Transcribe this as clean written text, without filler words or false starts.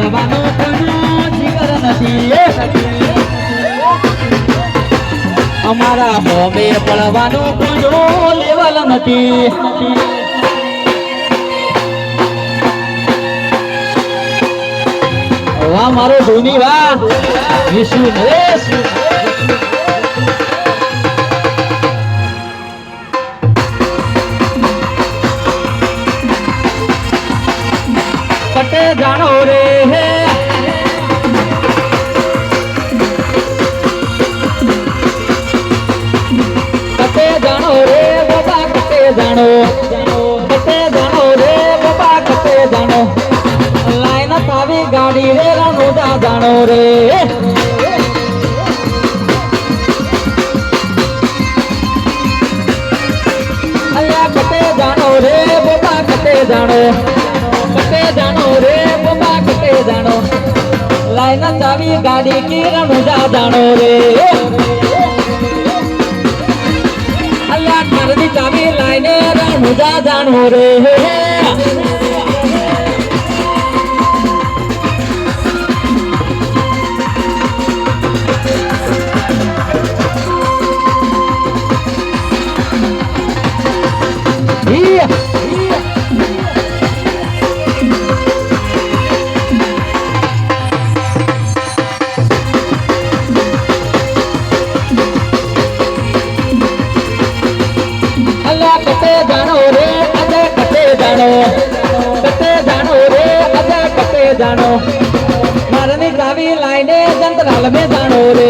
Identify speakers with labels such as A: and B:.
A: પડવાનો કોઈનો જીગર નથી અમારા હોમે પડવાનો કોઈનો લેવલ નથી વાહ મારો ધોની વાહ વિશુ નરેશ કટે જાણો રે હે કટે જાણો રે બાબા કટે જાણો કટે જાણો રે બાબા કટે જાણો લાઈન થાવી ગાડી રે રણુદા જાણો રે અલ્યા કટે જાણો રે બાબા કટે જાણો કટે જાણો રે બાબા કટે જાણો લાઈન ચાવી ગાડી કી રણુદા જાણો રે અલ્યા ઘરની ચાવી લાઈને રણુદા જાણો રે કટે જાણો રે અજય કટે જાણો કટે જાણો રે અજય કટે જાણો મારની ચાવી લાઈને જંતરાલ में જાણો રે